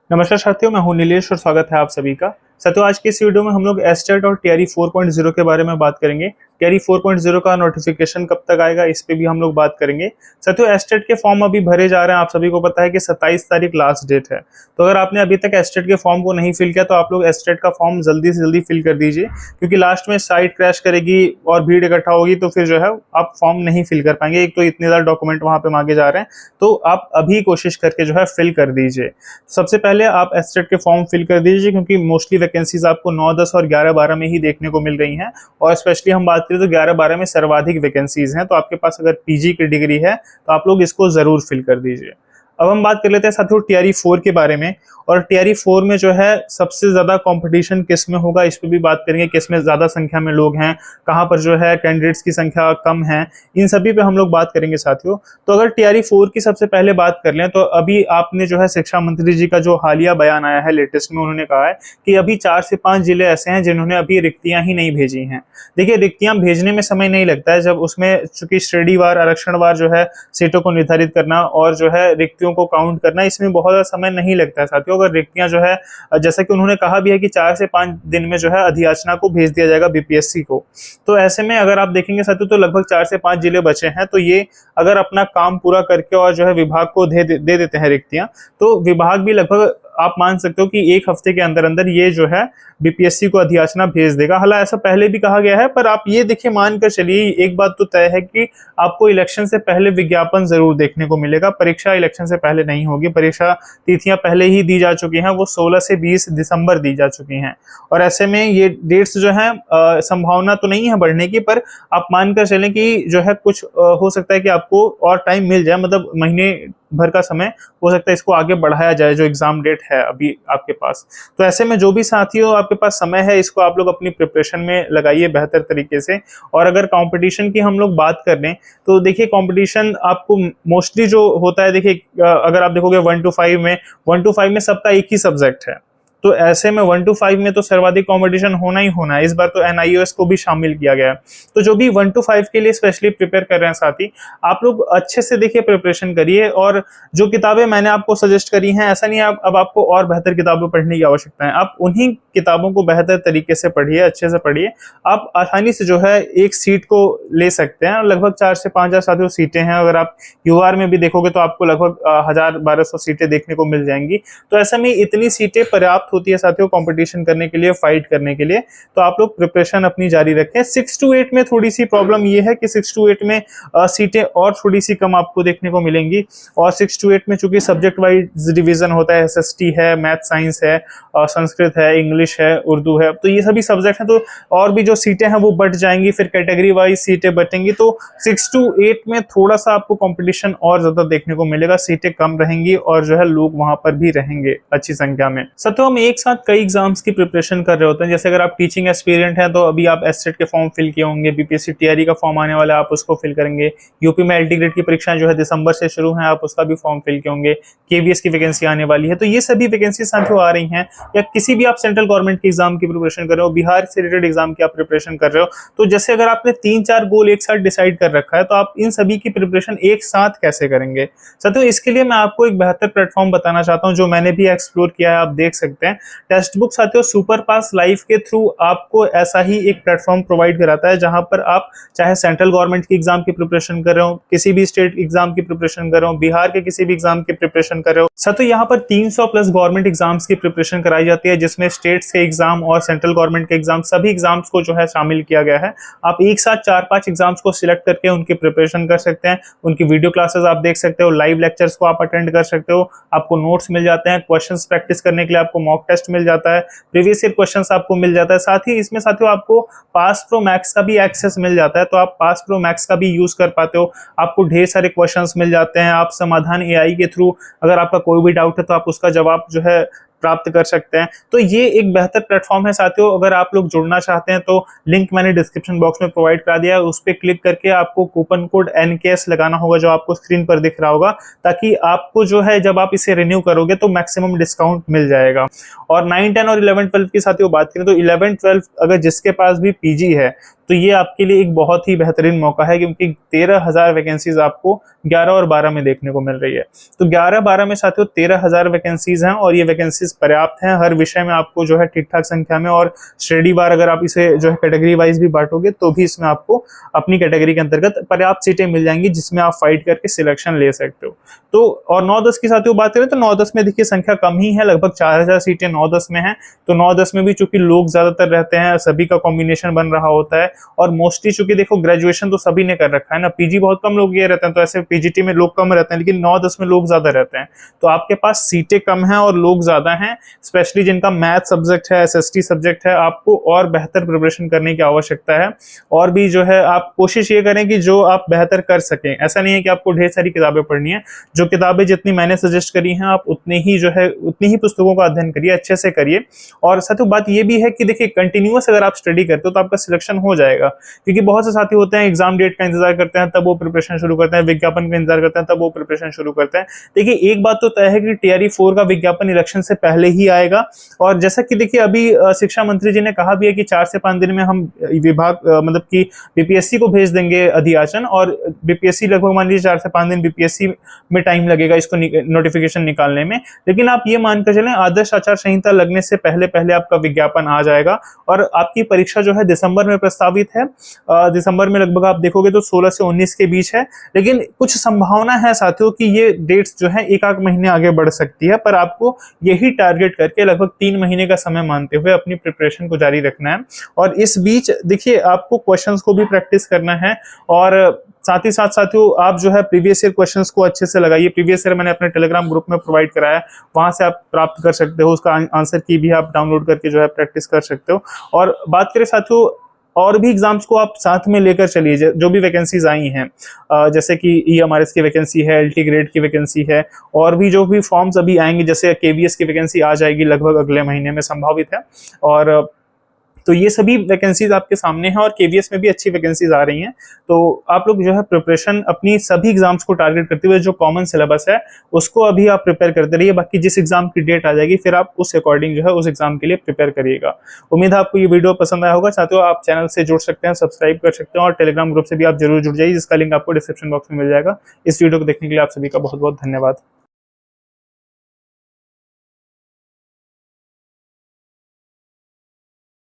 नमस्कार साथियों, मैं हूं नीलेश और स्वागत है आप सभी का। साथियों, आज की इस वीडियो में हम लोग एस्टेट और टीआरई 4.0 के बारे में बात करेंगे। टीआरई 4.0 का नोटिफिकेशन कब तक आएगा, इस पे भी हम लोग बात करेंगे। साथियों, एस्टेट के फॉर्म अभी भरे जा रहे हैं। आप सभी को पता है कि 27 तारीख लास्ट डेट है। तो अगर आपने अभी तक एस्टेट के फॉर्म को नहीं फिल किया तो आप लोग एस्टेट का फॉर्म जल्दी से जल्दी फिल कर दीजिए, क्योंकि लास्ट में साइट क्रैश करेगी और भीड़ इकट्ठा होगी तो फिर जो है आप फॉर्म नहीं फिल कर पाएंगे। एक तो इतने ज्यादा डॉक्यूमेंट वहां पे मांगे जा रहे हैं, तो आप अभी कोशिश करके जो है फिल कर दीजिए। सबसे पहले आप एस्टेट के फॉर्म फिल कर दीजिए, क्योंकि मोस्टली वैकेंसीज आपको 9, 10 और 11, 12 में ही देखने को मिल रही हैं। और स्पेशली हम बात करें तो 11, 12 में सर्वाधिक वैकेंसीज हैं। तो आपके पास अगर पीजी की डिग्री है तो आप लोग इसको जरूर फिल कर दीजिए। अब हम बात कर लेते हैं साथियों टीआरई 4 के बारे में। और टीआरई 4 में जो है सबसे ज्यादा कंपटीशन किस में होगा, इस पे भी बात करेंगे। किस में ज्यादा संख्या में लोग हैं, कहां पर जो है कैंडिडेट्स की संख्या कम है, इन सभी पे हम लोग बात करेंगे साथियों। तो अगर टीआरई 4 की सबसे पहले बात कर लें तो अभी आपने जो है शिक्षा मंत्री जी का जो हालिया बयान आया है लेटेस्ट में, उन्होंने कहा है कि अभी 4 से 5 जिले ऐसे हैं जिन्होंने अभी रिक्तियां ही नहीं भेजी हैं। देखिए, रिक्तियां भेजने में समय नहीं लगता है, जब उसमें चूंकि श्रेणीवार आरक्षणवार जो है सीटों को निर्धारित करना और जो है रिक्तियों को काउंट करना, इसमें बहुत ज्यादा समय नहीं लगता है साथियों। अगर रिक्तियां जो है, जैसा कि उन्होंने कहा भी है कि 4 से 5 दिन में जो है अधियाचना को भेज दिया जाएगा बीपीएससी को। तो ऐसे में अगर आप देखेंगे साथियों तो लगभग 4 से 5 जिले बचे हैं। तो ये अगर अपना काम पूरा करके और जो है विभाग को दे देते हैं रिक्तियां, तो विभाग भी लगभग आप मान सकते हो कि 1 हफ्ते के अंदर अंदर ये जो है बीपीएससी को अधियाचना भेज देगा। हालांकि ऐसा पहले भी कहा गया है, पर आप ये देखिए, मानकर चलिए एक बात तो तय है कि आपको इलेक्शन से पहले विज्ञापन जरूर देखने को मिलेगा। परीक्षा इलेक्शन से पहले नहीं होगी। परीक्षा तिथियां पहले ही दी जा चुकी हैं, वो 16 से 20 दिसंबर दी जा चुकी हैं। और ऐसे में ये डेट्स जो है संभावना तो नहीं है बढ़ने की, पर आप मानकर चलें कि जो है कुछ हो सकता है कि आपको और टाइम मिल जाए, मतलब महीने भर का समय हो सकता है इसको आगे बढ़ाया जाए, जो एग्जाम डेट है अभी आपके पास। तो ऐसे में जो भी साथी हो, आपके पास समय है, इसको आप लोग अपनी प्रिपरेशन में लगाइए बेहतर तरीके से। और अगर कंपटीशन की हम लोग बात कर लें तो देखिए, कंपटीशन आपको मोस्टली जो होता है, देखिए अगर आप देखोगे 1 to 5 में, 1 to 5 में सबका एक ही सब्जेक्ट है। तो ऐसे में 1 to 5 में तो सर्वाधिक कंपटीशन होना ही होना है। इस बार तो एनआईओएस को भी शामिल किया गया है। तो जो भी 1 to 5 के लिए स्पेशली प्रिपेयर कर रहे हैं साथी, आप लोग अच्छे से देखिए, प्रिपरेशन करिए। और जो किताबें मैंने आपको सजेस्ट करी हैं, ऐसा नहीं है अब आपको और बेहतर किताबें पढ़ने की आवश्यकता है। आप उन्हीं किताबों को बेहतर तरीके से पढ़िए, अच्छे से पढ़िए। आप आसानी से जो है एक सीट को ले सकते हैं। लगभग 4 से 5 हजार साथियों सीटें हैं। अगर आप यूआर में भी देखोगे तो आपको लगभग 1000-1200 सीटें देखने को मिल जाएंगी। तो ऐसा में इतनी सीटें पर्याप्त होती है साथियों कंपटीशन करने के लिए, फाइट करने के लिए। तो आप लोग प्रिपरेशन अपनी जारी रखें। 6 to 8 में थोड़ी सी प्रॉब्लम ये है कि 6 to 8 में सीटें और थोड़ी सी कम आपको देखने को मिलेंगी। और 6 to 8 में चूंकि सब्जेक्ट वाइज डिवीजन होता है, एसएसटी है, मैथ साइंस है, संस्कृत है, इंग्लिश है, उर्दू है, तो ये सभी सब्जेक्ट हैं। तो और भी जो सीटें हैं वो बढ़ जाएंगी, फिर कैटेगरी वाइज सीटें बटेंगी। तो 6 to 8 में थोड़ा सा आपको कंपटीशन और ज्यादा देखने को मिलेगा, सीटें कम रहेंगी और जो है लोग वहां पर भी रहेंगे अच्छी संख्या में। साथियों, हम एक साथ कई एग्जाम्स की प्रिपरेशन कर रहे होते हैं। जैसे अगर आप टीचिंग एस्पिरेंट हैं तो अभी आप एससेट के फॉर्म फिल किए होंगे, बीपीएससी टीआरई का फॉर्म आने वाला है, आप उसको फिल करेंगे। यूपी में एलटी ग्रेड की परीक्षाएं जो है दिसंबर से शुरू हैं, आप उसका भी फॉर्म फिल किए होंगे। केवीएस की वैकेंसी आने वाली है। तो ये सभी वैकेंसी साथियों आ रही हैं। या किसी भी आप सेंट्रल गवर्नमेंट के एग्जाम की प्रिपरेशन कर रहे हो, बिहार से रिलेटेड एग्जाम की आप प्रिपरेशन कर रहे हो, तो जैसे अगर आपने 3-4 गोल एक साथ डिसाइड कर रखा है, तो आप इन सभी की प्रिपरेशन एक साथ कैसे करेंगे साथियों? इसके लिए मैं आपको एक बेहतर प्लेटफॉर्म बताना चाहता हूं, जो मैंने भी एक्सप्लोर किया है। आप देख सकते हैं, टेक्स्ट बुक साथियों सुपर पास लाइव के थ्रू आपको ऐसा ही एक प्लेटफॉर्म प्रोवाइड कराता है, जहां पर आप चाहे सेंट्रल गवर्नमेंट की एग्जाम की प्रिपरेशन कर रहे हो, किसी भी स्टेट एग्जाम की प्रिपरेशन कर रहे हो, बिहार के किसी भी एग्जाम की प्रिपरेशन कर रहे हो साथियों, यहाँ पर 300 प्लस गवर्नमेंट एग्जाम्स की प्रिपरेशन कराई जाती है, जिसमें स्टेट्स के एग्जाम और सेंट्रल गवर्नमेंट के एग्जाम, सभी एग्जाम्स को जो है शामिल किया गया है। आप एक साथ 4-5 एग्जाम्स को सिलेक्ट करके उनकी प्रिपरेशन कर सकते हैं। उनकी वीडियो क्लासेस आप देख सकते हो, लाइव लेक्चर्स को आप अटेंड कर सकते हो, आपको नोट्स मिल जाते हैं, क्वेश्चंस प्रैक्टिस करने के लिए आपको मॉक टेस्ट मिल जाता है, प्रीवियस ईयर क्वेश्चंस आपको मिल जाता है। साथ ही इसमें साथियों आपको पास प्रो मैक्स का भी एक्सेस मिल जाता है, तो आप पास प्रो मैक्स का भी यूज कर पाते हो। आपको ढेर सारे क्वेश्चंस मिल जाते हैं। आप समाधान एआई के थ्रू अगर आपका कोई भी डाउट है तो आप उसका जवाब जो है प्राप्त कर सकते हैं। तो ये एक बेहतर प्लेटफॉर्म है साथियों। अगर आप लोग जुड़ना चाहते हैं तो लिंक मैंने डिस्क्रिप्शन बॉक्स में प्रोवाइड करा दिया है, उस पर क्लिक करके आपको कूपन कोड एनकेएस लगाना होगा, जो आपको स्क्रीन पर दिख रहा होगा, ताकि आपको जो है जब आप इसे रिन्यू करोगे तो मैक्सिमम डिस्काउंट मिल जाएगा। और 9, 10 और 11, 12 की साथियों बात करें तो 11, 12 अगर जिसके पास भी पीजी है तो ये आपके लिए एक बहुत ही बेहतरीन मौका है, क्योंकि 13,000 वैकेंसीज आपको 11 और 12 में देखने को मिल रही है। तो 11-12 में साथियों 13,000 वैकेंसीज हैं और ये वैकेंसीज पर्याप्त हैं हर विषय में आपको जो है ठीक ठाक संख्या में, और श्रेणी वार अगर आप इसे जो है कैटेगरी वाइज भी बांटोगे तो भी इसमें आपको अपनी कैटेगरी के अंतर्गत पर्याप्त सीटें मिल जाएंगी जिसमें आप फाइट करके सिलेक्शन ले सकते हो। तो और 9-10 की साथियों बात करें तो 9-10 में देखिए संख्या कम ही है, लगभग 4,000 सीटें 9-10 में हैं। तो 9-10 में भी चूंकि लोग ज्यादातर रहते हैं, सभी का कॉम्बिनेशन बन रहा होता है, और मोस्टली चूंकि देखो ग्रेजुएशन तो सभी ने कर रखा है ना, पीजी बहुत कम लोग ये रहते हैं, तो ऐसे पीजीटी में लोग कम रहते हैं, लेकिन 9-10 में लोग ज्यादा रहते हैं। तो आपके पास सीटें कम हैं और लोग ज्यादा हैं, स्पेशली जिनका मैथ सब्जेक्ट है, एसएसटी सब्जेक्ट है, आपको और बेहतर प्रिपरेशन करने की आवश्यकता है। और भी जो है आप कोशिश ये करें कि जो आप बेहतर कर सकें, ऐसा नहीं है कि आपको ढेर सारी किताबें पढ़नी है, जो किताबें जितनी मैंने सजेस्ट करी हैं आप उतनी ही जो है उतनी ही पुस्तकों का अध्ययन करिए, अच्छे से करिए। और साथियों बात ये भी है कि देखिए कंटिन्यूअस अगर आप स्टडी करते हो तो आपका सिलेक्शन हो जाएगा, क्योंकि बहुत से साथी होते हैं एग्जाम डेट का इंतजार करते हैं तब वो प्रिपरेशन शुरू करते हैं, विज्ञापन का इंतजार करते हैं तब वो प्रिपरेशन शुरू करते हैं। देखिए एक बात तो तय है कि टीआरई 4 का विज्ञापन इलेक्शन से पहले ही आएगा, और जैसा कि देखिए अभी शिक्षा मंत्री जी ने कहा भी है कि 4 से 5 दिन में हम विभाग मतलब कि बीपीएससी को भेज देंगे अधियाचन, और बीपीएससी लगभग मान लीजिए 4 से 5 दिन बीपीएससी में टाइम लगेगा इसको नोटिफिकेशन निकालने में। लेकिन आप ये मानकर चलें आदर्श आचार संहिता लगने से पहले पहले आपका विज्ञापन आ जाएगा, और आपकी परीक्षा जो है दिसंबर में प्रस्तावित है। दिसंबर में लगभग आप देखोगे तो 16 से 19 के बीच है, लेकिन कुछ संभावना है साथियों कि ये डेट्स जो है एक आध महीने आगे बढ़ सकती है, पर आपको यही टारगेट करके लगभग 3 महीने का समय मानते हुए अपनी प्रिपरेशन को जारी रखना है। और इस बीच देखिए आपको क्वेश्चंस को भी प्रैक्टिस करना है, और साथ ही साथ साथियों आप जो है प्रीवियस ईयर क्वेश्चंस को अच्छे से लगाइए। प्रीवियस ईयर मैंने अपने टेलीग्राम ग्रुप में प्रोवाइड कराया, वहां से आप प्राप्त कर सकते हो, उसका आंसर की भी आप डाउनलोड करके जो है प्रैक्टिस कर सकते हो। और बात करें साथियों और भी एग्जाम्स को आप साथ में लेकर चलिए, जो भी वैकेंसीज आई हैं, जैसे कि ईएमआरएस की वैकेंसी है, एलटी ग्रेड की वैकेंसी है, और भी जो भी फॉर्म्स अभी आएंगे, जैसे केवीएस की वैकेंसी आ जाएगी लगभग अगले महीने में संभावित है। और तो ये सभी वैकेंसीज आपके सामने हैं, और केवीएस में भी अच्छी वैकेंसीज आ रही हैं। तो आप लोग जो है प्रिपरेशन अपनी सभी एग्जाम्स को टारगेट करते हुए जो कॉमन सिलेबस है उसको अभी आप प्रिपेयर करते रहिए, बाकी जिस एग्जाम की डेट आ जाएगी फिर आप उस अकॉर्डिंग जो है उस एग्जाम के लिए प्रिपेयर करिएगा। उम्मीद है आपको ये वीडियो पसंद आया होगा। साथियों आप चैनल से जुड़ सकते हैं, सब्सक्राइब कर सकते हैं, और टेलीग्राम ग्रुप से भी आप जरूर जुड़ जाइए, जिसका लिंक आपको डिस्क्रिप्शन बॉक्स में मिल जाएगा। इस वीडियो को देखने के लिए आप सभी का बहुत बहुत धन्यवाद।